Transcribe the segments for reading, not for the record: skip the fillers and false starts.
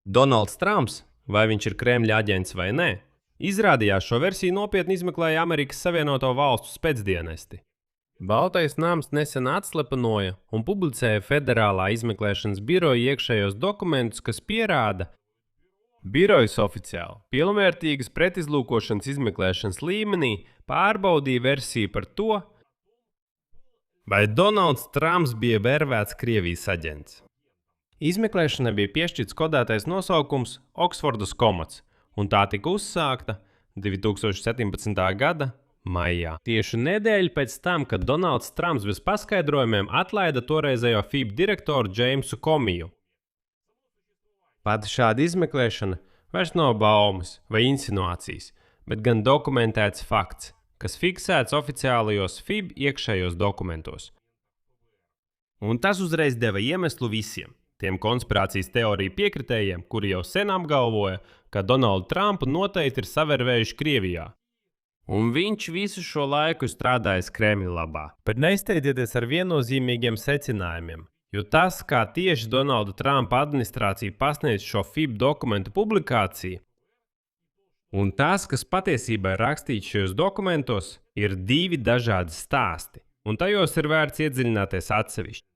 Donalds Trumps, vai viņš ir Kremļa aģents vai nē, izrādījās šo versiju nopietni izmeklēja Amerikas Savienoto Valstu spēcdienesti. Baltais nams nesen atslepenoja un publicēja Federālā izmeklēšanas biroja iekšējos dokumentus, kas pierāda, birojas oficiāli pilnvērtīgas pretizlūkošanas izmeklēšanas līmenī pārbaudīja versiju par to, vai Donalds Trumps bija vervēts Krievijas aģents. Izmeklēšanai bija piešķirts kodētais nosaukums Oksfordas komats, un tā tika uzsākta 2017. gada maijā. Tieši nedēļu pēc tam, kad Donalds Trumps bez paskaidrojumiem atlaida toreizējo FIB direktoru Džeimsu Komiju. Pati šāda izmeklēšana vairs nav baumas vai insinuācijas, bet gan dokumentēts fakts, kas fiksēts oficiālajos FIB iekšējos dokumentos. Un tas uzreiz deva iemeslu visiem, tiem konspirācijas teoriju piekritējiem, kuri jau sen apgalvoja, ka Donaldu Trumpu noteikti ir savervējuši Krievijā. Un viņš visu šo laiku strādājis Kremļa labā. Bet neizteidzieties ar viennozīmīgiem secinājumiem, jo tas, kā tieši Donalda Trumpa administrācija pasniedz šo FIB dokumentu publikāciju, un tas, kas patiesībā ir rakstīts šajos dokumentos, ir divi dažādi stāsti, un tajos ir vērts iedziļināties atsevišķi.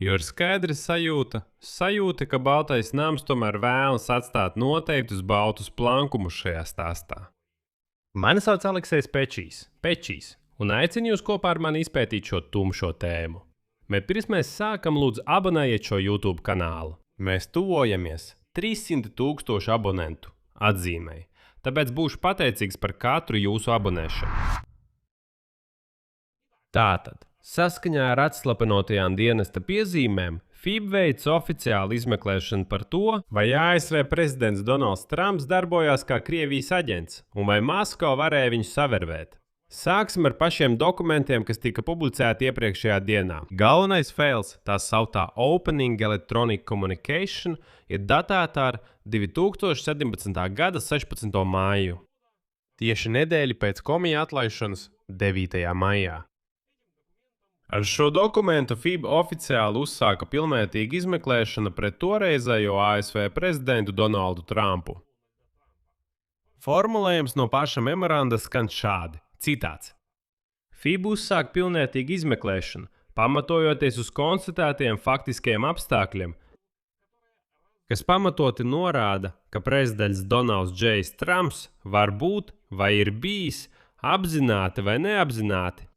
Jo ir skaidra sajūta, ka Baltais nams tomēr vēlas atstāt noteiktus baltus plankumus šajā stāstā. Mani sauc Aleksejs Pečīs, un aicinu jūs kopā ar mani izpētīt šo tumšo tēmu. Bet pirms mēs sākam, lūdzu abonējiet šo YouTube kanālu. Mēs tuvojamies 300,000 abonentu atzīmei, tāpēc būšu pateicīgs par katru jūsu abonēšanu. Tātad, saskaņā ar atslapenotajām dienesta piezīmēm, FIB veic oficiālu izmeklēšanu par to, vai ASV prezidents Donalds Trumps darbojās kā Krievijas aģents, un vai Maskava varēja viņu savervēt. Sāksim ar pašiem dokumentiem, kas tika publicēti iepriekšējā dienā. Galvenais fails, tā sauktā Opening Electronic Communication, ir datēta ar 2017. gada 16. māju. Tieši nedēļu pēc Komija atlaišanas 9. maijā. Ar šo dokumentu FIB oficiāli uzsāka pilnvērtīgu izmeklēšanu pret toreizējo ASV prezidentu Donaldu Trumpu. Formulējums no paša memoranda skan šādi, citāts. FIB uzsāk pilnvērtīgu izmeklēšanu, pamatojoties uz konstatētiem faktiskiem apstākļiem, kas pamatoti norāda, ka prezidents Donalds Džejs Trumps var būt vai ir bijis apzināti vai neapzināti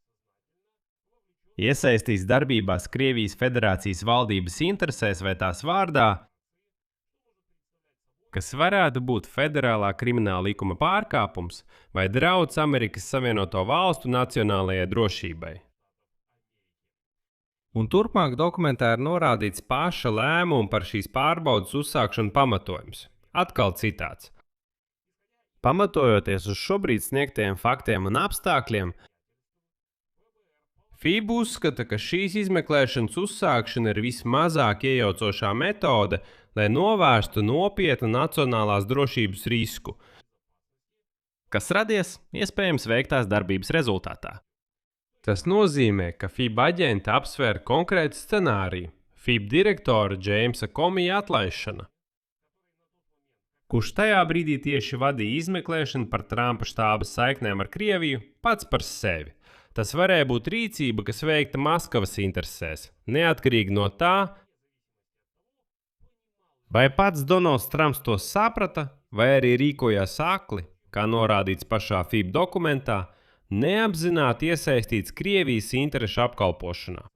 iesaistīts darbībās Krievijas Federācijas valdības interesēs vai tās vārdā, kas varētu būt federālā krimināla likuma pārkāpums vai drauds Amerikas Savienoto Valstu nacionālajai drošībai. Un turpmāk dokumentā ir norādīts paša lēmuma par šīs pārbaudes uzsākšanu pamatojums. Atkal citāts. Pamatojoties uz šobrīd sniegtajiem faktiem un apstākļiem, FIB uzskata, ka šīs izmeklēšanas uzsākšana ir vismazāk iejaucošā metode, lai novērstu nopietnu nacionālās drošības risku, kas radies iespējams veiktās darbības rezultātā. Tas nozīmē, ka FIB aģenti apsvēra konkrētu scenāriju – FIB direktora Džeimsa Komija atlaišana, kurš tajā brīdī tieši vadīja izmeklēšanu par Trumpa štāba saiknēm ar Krieviju pats par sevi. Tas varēja būt rīcība, kas veikta Maskavas interesēs, neatkarīgi no tā, vai pats Donalds Trumps to saprata, vai arī rīkojās akli, kā norādīts pašā FIB dokumentā, neapzināti iesaistīts Krievijas interešu apkalpošanā.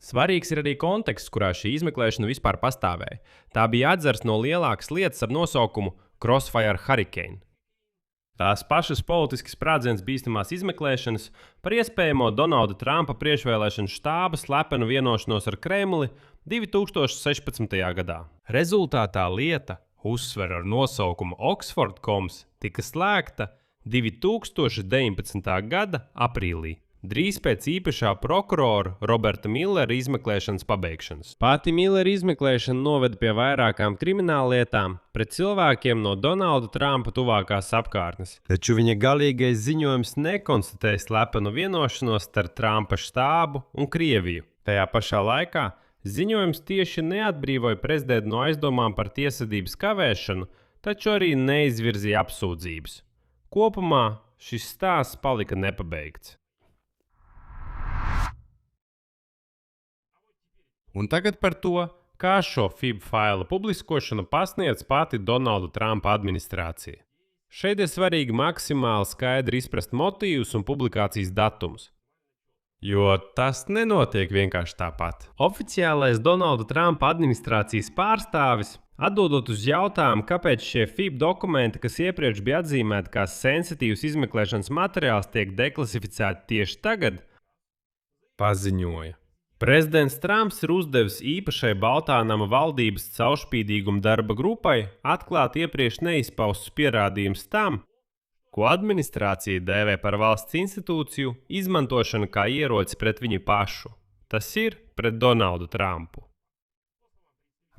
Svarīgs ir arī konteksts, kurā šī izmeklēšana vispār pastāvēja. Tā bija atzars no lielākas lietas ar nosaukumu Crossfire Hurricane. Tās pašas politiski sprādziens bīstamās izmeklēšanas par iespējamo Donalda Trumpa priekšvēlēšanu štāba slepenu vienošanos ar Kremli 2016. gadā. Rezultātā lieta, uzsver ar nosaukumu Oxford Coms, tika slēgta 2019. gada aprīlī. Drīz pēc īpašā prokurora Roberta Millera izmeklēšanas pabeigšanas. Pati Millera izmeklēšana noveda pie vairākām krimināllietām pret cilvēkiem no Donalda Trumpa tuvākās apkārtnes, taču viņa galīgais ziņojums nekonstatēja slepenu vienošanos starp Trumpa štābu un Krieviju. Tajā pašā laikā Ziņojums tieši neatbrīvoja prezidentu no aizdomām par tiesvedības kavēšanu, taču arī neizvirzīja apsūdzības. Kopumā šis stāsts palika nepabeigts. Un tagad par to, kā šo FIB failu publiskošanu pasniedz pati Donalda Trumpa administrācija. Šeit ir svarīgi maksimāli skaidri izprast motīvus un publikācijas datumus. Jo tas nenotiek vienkārši tāpat. Oficiālais Donalda Trumpa administrācijas pārstāvis, atbildot uz jautājumu, kāpēc šie FIB dokumenti, kas iepriekš bija atzīmēti kā sensitīvs izmeklēšanas materiāls, tiek deklasificēti tieši tagad, paziņoja. Prezidents Trumps ir uzdevis īpašai Baltānama valdības caurspīdīguma darba grupai atklāt iepriekš neizpaustus pierādījumus tam, ko administrācija dēvē par valsts institūciju izmantošanu kā ieroci pret viņu pašu. Tas ir pret Donaldu Trumpu.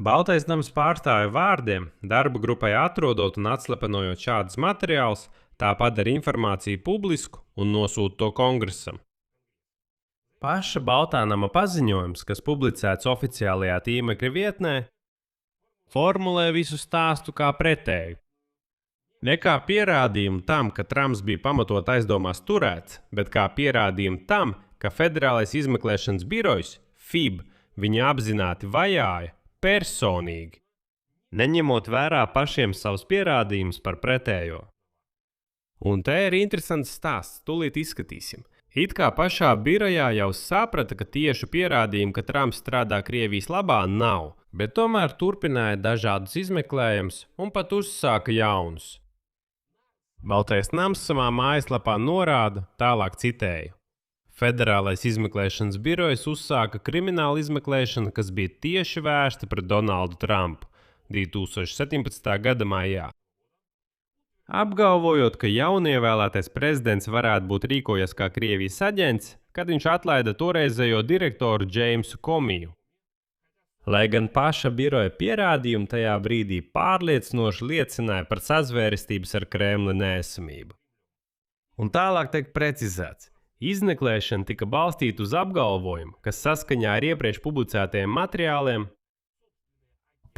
Baltais nams pārstāvja vārdiem, darba grupai atrodot un atslepenojot šādus materiālus, tā padara informāciju publisku un nosūta to kongresam. Paša Baltānama paziņojums, kas publicēts oficiālajā tīmekļa vietnē, formulē visu stāstu kā pretēju. Ne kā pierādījumu tam, ka Trumps bija pamatot aizdomās turēts, bet kā pierādījumu tam, ka Federālais izmeklēšanas birojs, FIB, viņu apzināti vajāja personīgi, neņemot vērā pašiem savus pierādījumus par pretējo. Un te ir interesants stāsts, tūlīt izskatīsim. It kā pašā birojā jau saprata, ka tieši pierādījumi, ka Trumps strādā Krievijas labā, nav, bet tomēr turpināja dažādus izmeklējumus un pat uzsāka jaunus. Baltais nams savā mājaslapā norāda, tālāk citēju. Federālais izmeklēšanas birojs uzsāka kriminālu izmeklēšanu, kas bija tieši vērsta pret Donaldu Trumpu 2017. gada maijā. Apgalvojot, ka jaunievēlētais prezidents varētu būt rīkojies kā Krievijas aģents, kad viņš atlaida toreizējo direktoru Džeimsu Komiju. Lai gan paša biroja pierādījumi tajā brīdī pārliecinoši liecināja par sazvērestības ar Kremli neesamību. Un tālāk tiek precizēts. Izmeklēšana tika balstīta uz apgalvojumu, kas saskaņā ar iepriekš publicētajiem materiāliem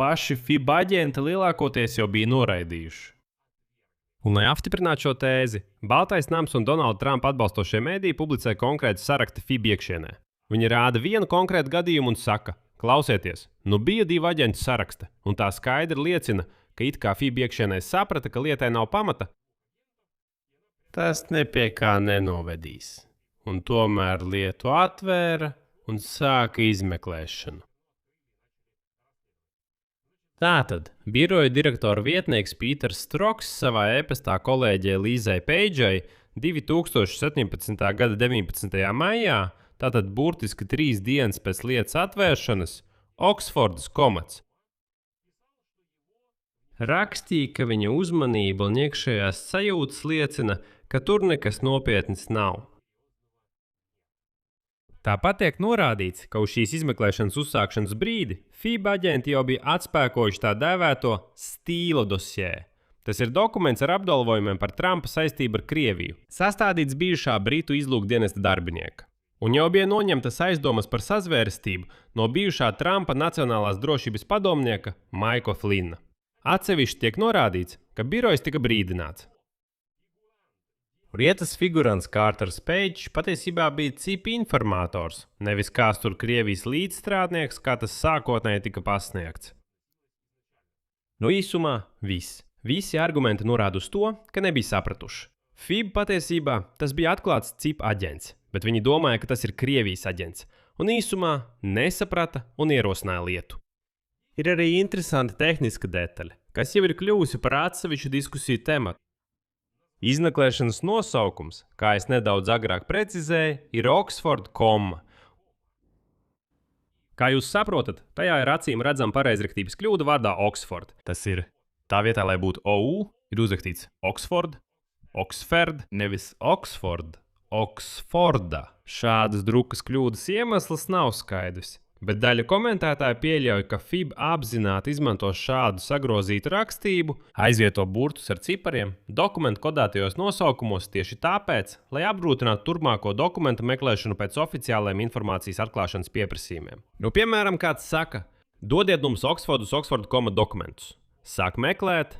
paši FIB aģenti lielākoties jau bija noraidījuši. Un, lai apstiprinātu šo tēzi, Baltais nams un Donalda Trumpa atbalstošie mediji publicē konkrētu sarakstu FIB iekšienē. Viņi rāda vienu konkrētu gadījumu un saka: klausieties, nu bija 2 aģentu saraksti, un tā skaidri liecina, ka it kā FIB iekšienē saprata, ka lietai nav pamata. Tas nepie kā nenovedīs, un tomēr lietu atvēra un sāka izmeklēšanu. Tātad, biroja direktora vietnieks Pīters Stroks savā e-pastā kolēģei Līzai Peidžai 2017. gada 19. maijā, tātad burtiski 3 dienas pēc lietas atvēršanas, Oksfordas komats, rakstīja, ka viņa uzmanība un iekšējās sajūtas liecina, ka tur nekas nopietns nav. Tāpat tiek norādīts, ka uz šīs izmeklēšanas uzsākšanas brīdi FIB aģenti jau bija atspēkojuši tā dēvēto stīla dosjē. Tas ir dokuments ar apgalvojumiem par Trumpa saistību ar Krieviju, sastādīts bijušā Britu izlūkdienesta darbinieka. Un jau bija noņemtas aizdomas par sazvērestību no bijušā Trumpa nacionālās drošības padomnieka Maika Flinna. Atsevišķi tiek norādīts, ka birojs tika brīdināts. Lietas figurants Kārters Peidžs patiesībā bija CIP informators, nevis kāds tur Krievijas līdzstrādnieks, kā tas sākotnēji tika pasniegts. No īsumā viss. Visi argumenti norāda uz to, ka nebija sapratuši. FIB patiesībā tas bija atklāts CIP aģents, bet viņi domāja, ka tas ir Krievijas aģents, un īsumā nesaprata un ierosināja lietu. Ir arī interesanti tehniska detaļa, kas jau ir kļuvusi par atsevišķu diskusiju tematu. Izmeklēšanas nosaukums, kā es nedaudz agrāk precizēju, ir Oxford komma. Kā jūs saprotat, tajā ir acīm redzama pareizrakstības kļūda vārdā Oxford. Tas ir tā vietā, lai būtu OU, ir uzrakstīts Oxford, Oxford, nevis Oxford, Oksforda. Šādas drukas kļūdas iemesls nav skaidrs, Bet daļa komentētāji pieļauj, ka FIB apzināti izmanto šādu sagrozītu rakstību, aizvieto burtus ar cipariem, dokumentu kodētajos nosaukumos tieši tāpēc, lai apgrūtinātu turpmāko dokumentu meklēšanu pēc oficiālajiem informācijas atklāšanas pieprasījumiem. Piemēram, kāds saka, dodiet mums Oxford.com dokumentus. Sāk meklēt,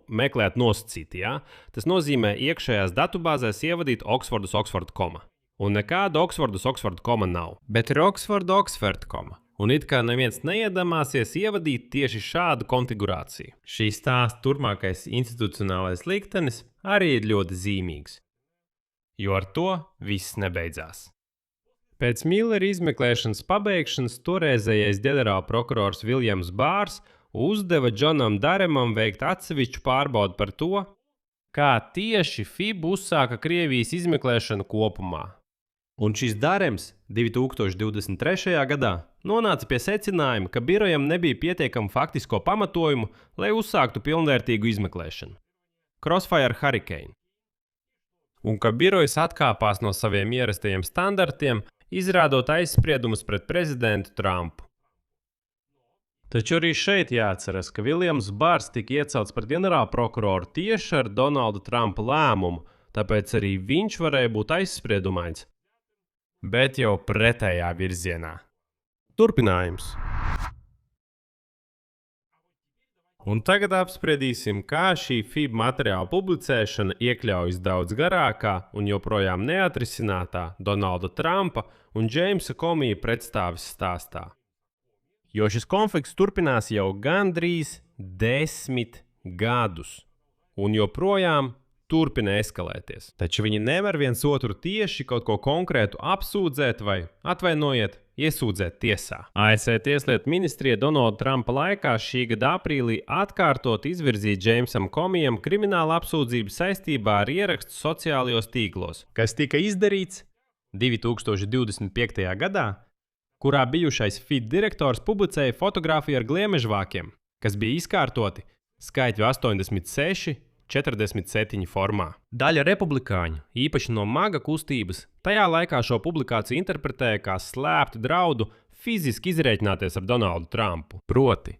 meklēt nosacīti, jā? Tas nozīmē iekšējās datubāzēs ievadīt Oxford.com. Un nekāda Oxford.com nav. Bet ir Oxford.com. Un it kā neviens neiedomāsies ievadīt tieši šādu konfigurāciju. Šī stāsta turpmākais institucionālais liktenis arī ir ļoti zīmīgs. Jo ar to viss nebeidzās. Pēc Millera izmeklēšanas pabeigšanas toreizējais ģenerālprokurors Viljams Bārs uzdeva Džonam Daremam veikt atsevišķu pārbaudi par to, kā tieši FIB uzsāka Krievijas izmeklēšanu kopumā. Un šis Darems 2023. gadā nonāca pie secinājuma, ka birojam nebija pietiekama faktisko pamatojumu, lai uzsāktu pilnvērtīgu izmeklēšanu. Crossfire Hurricane. Un ka birojas atkāpās no saviem ierastajiem standartiem, izrādot aizspriedumus pret prezidentu Trumpu. Taču arī šeit jāatceras, ka Viljams Bārs tika iecelts par ģenerālprokuroru tieši ar Donalda Trumpa lēmumu, tāpēc arī viņš varēja būt aizspriedumains. Bet jau pretējā virzienā. Turpinājums. Un tagad apspriedīsim, kā šī FIB materiāla publicēšana iekļaujas daudz garākā un joprojām neatrisinātā Donalda Trumpa un Jamesa Comija pretstāves stāstā. Jo šis konflikts turpinās jau gandrīz 10 gadus un joprojām turpina eskalēties. Taču viņi nevar viens otru tieši kaut ko konkrētu apsūdzēt vai, atvainojiet, iesūdzēt tiesā. ASV Tieslietu ministrija Donalda Trumpa laikā šī gada aprīlī atkārtot izvirzīja Jamesam Comijam kriminālu apsūdzību saistībā ar ierakstu sociālajos tīklos, kas tika izdarīts 2025. gadā, kurā bijušais FIB direktors publicēja fotogrāfiju ar gliemežvākiem, kas bija izkārtoti skaitļu 86, 47 formā. Daļa republikāņu, īpaši no MAGA kustības, tajā laikā šo publikāciju interpretēja kā slēptu draudu fiziski izrēķināties ar Donaldu Trumpu. Proti,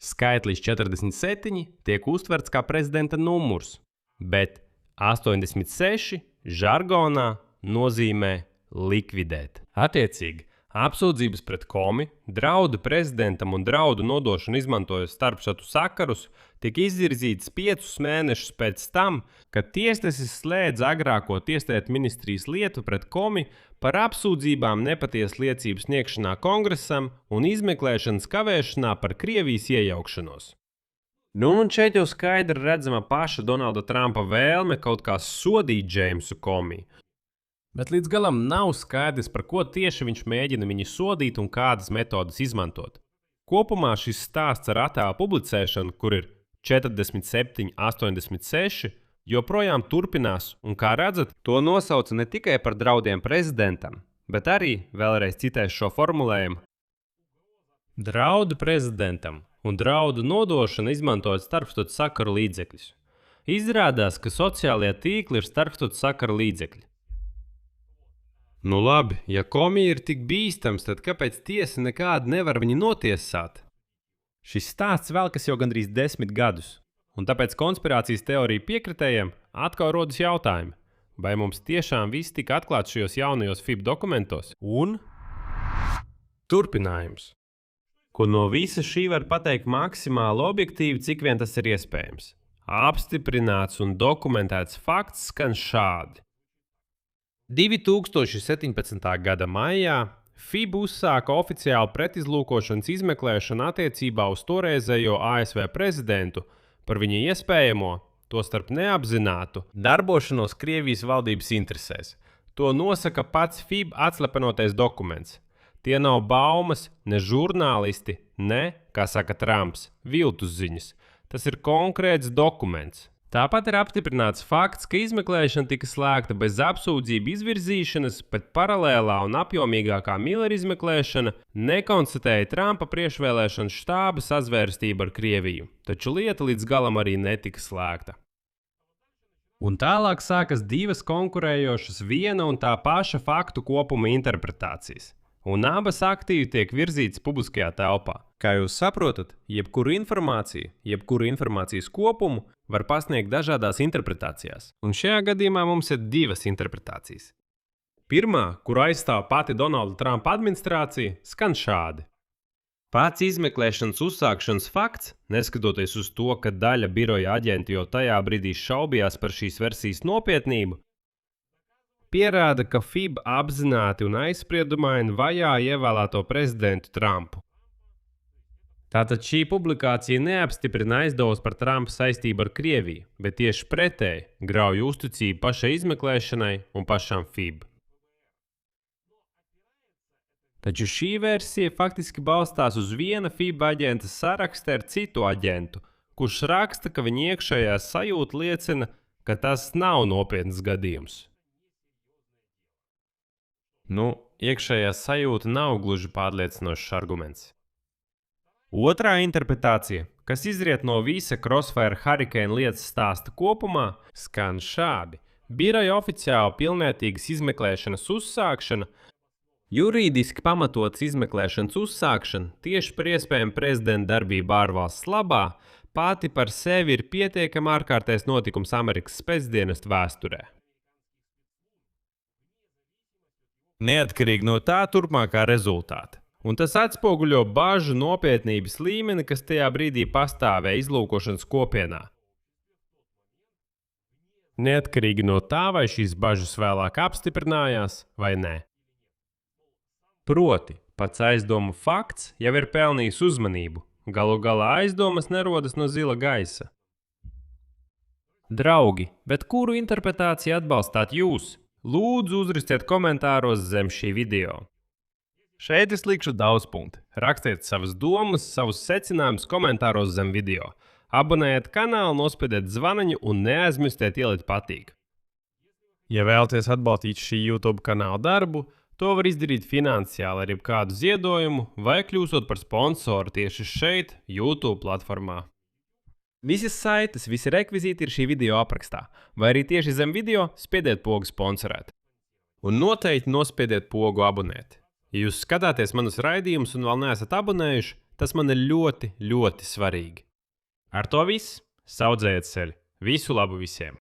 skaitlis 47 tiek uztverts kā prezidenta numurs, bet 86 žargonā nozīmē likvidēt. Attiecīgi, apsūdzības pret Komi, draudu prezidentam un draudu nodošanu izmantojot starpšatu sakarus tika izvirzītas 5 mēnešus pēc tam, kad tiesnesis slēdz agrāko Tieslietu ministrijas lietu pret Komi par apsūdzībām nepatiesas liecības sniegšanā Kongresam un izmeklēšanas kavēšanā par Krievijas iejaukšanos. Un šeit jau skaidri redzama paša Donalda Trumpa vēlme kaut kā sodīt Jamesu Comiju. Bet līdz galam nav skaidrs, par ko tieši viņš mēģina viņu sodīt un kādas metodas izmantot. Kopumā šis stāsts ar attēlu publicēšanu, kur ir 47, 86, joprojām turpinās, un kā redzat, to nosauca ne tikai par draudiem prezidentam, bet arī, vēlreiz citēšu šo formulējumu, draudu prezidentam un draudu nodošana izmantojot starpstatu sakaru līdzekļus. Izrādās, ka sociālajie tīkli ir starpstatu sakaru līdzekļi. Labi, ja Comija ir tik bīstams, tad kāpēc tiesa nekādi nevar viņu notiesāt? Šis stāsts velkas jau gandrīz 10 gadus, un tāpēc konspirācijas teoriju piekritējiem atkal rodas jautājumi, vai mums tiešām viss tika atklāts šajos jaunajos FIB dokumentos? Un turpinājums. Ko no visa šī var pateikt maksimāli objektīvi, cik vien tas ir iespējams. Apstiprināts un dokumentēts fakts skan šādi. 2017. gada maijā FIB uzsāka oficiālu pretizlūkošanas izmeklēšanu attiecībā uz toreizējo ASV prezidentu par viņa iespējamo, tostarp neapzinātu, darbošanos Krievijas valdības interesēs. To nosaka pats FIB atslepenotais dokuments. Tie nav baumas, ne žurnālisti, ne, kā saka Trumps, viltus ziņas. Tas ir konkrēts dokuments. Tāpat ir apstiprināts fakts, ka izmeklēšana tika slēgta bez apsūdzību izvirzīšanas, bet paralēlā un apjomīgākā Millera izmeklēšana nekonstatēja Trumpa priekšvēlēšanas štāba sazvērstību ar Krieviju, taču lieta līdz galam arī netika slēgta. Un tālāk sākas divas konkurējošas viena un tā paša faktu kopuma interpretācijas. un abas aktīvi tiek virzītas publiskajā telpā. Kā jūs saprotat, jebkuru informācijas kopumu var pasniegt dažādās interpretācijās, un šajā gadījumā mums ir divas interpretācijas. Pirmā, kuru aizstāv pati Donalda Trumpa administrācija, skan šādi. Pats izmeklēšanas uzsākšanas fakts, neskatoties uz to, ka daļa biroja aģenti jau tajā brīdī šaubījās par šīs versijas nopietnību, pierāda, ka FIB apzināti un aizspriedumaini vajā ievēlēto prezidentu Trumpu. Tātad šī publikācija neapstiprina aizdomas par Trumpa saistību ar Krieviju, bet tieši pretēji grauj uzticību pašai izmeklēšanai un pašām FIB. Taču šī versija faktiski balstās uz viena FIB aģenta saraksta ar citu aģentu, kurš raksta, ka viņa iekšējā sajūta liecina, ka tas nav nopietns gadījums. Iekšējā sajūta nav gluži pārliecinošs arguments. Otrā interpretācija, kas izriet no visa Crossfire Hurricane lietas stāsta kopumā, skan šādi. Biroja oficiāli pilnvērtīgas izmeklēšanas uzsākšana, juridiski pamatotas izmeklēšanas uzsākšana tieši par iespējamu prezidenta darbību ārvalsts labā pati par sevi ir pietiekami ārkārtējs notikums Amerikas spēcdienestu vēsturē. Neatkarīgi no tā turpmākā rezultāta. Un tas atspoguļo bažu nopietnības līmeni, kas tajā brīdī pastāvēja izlūkošanas kopienā. Neatkarīgi no tā, vai šīs bažas vēlāk apstiprinājās vai nē. Proti, pats aizdomu fakts jau ir pelnījis uzmanību. Galu galā aizdomas nerodas no zila gaisa. Draugi, bet kuru interpretāciju atbalstāt jūs? Lūdzu, uzrakstiet komentāros zem šī video. Šeit es likšu daudz punktu. Rakstiet savas domas, savus secinājumus komentāros zem video. Abonējiet kanālu, nospiediet zvaniņu un neaizmirstiet ielikt patīk. Ja vēlaties atbalstīt šī YouTube kanāla darbu, to var izdarīt finansiāli ar jebkādu ziedojumu vai kļūstot par sponsoru tieši šeit, YouTube platformā. Visas saites, visi rekvizīti ir šī video aprakstā, vai arī tieši zem video spiediet pogu sponsorēt. Un noteikti nospiediet pogu abonēt. Ja jūs skatāties manus raidījumus un vēl neesat abonējuši, tas man ir ļoti, ļoti svarīgi. Ar to viss, saudzējiet sevi. Visu labu visiem!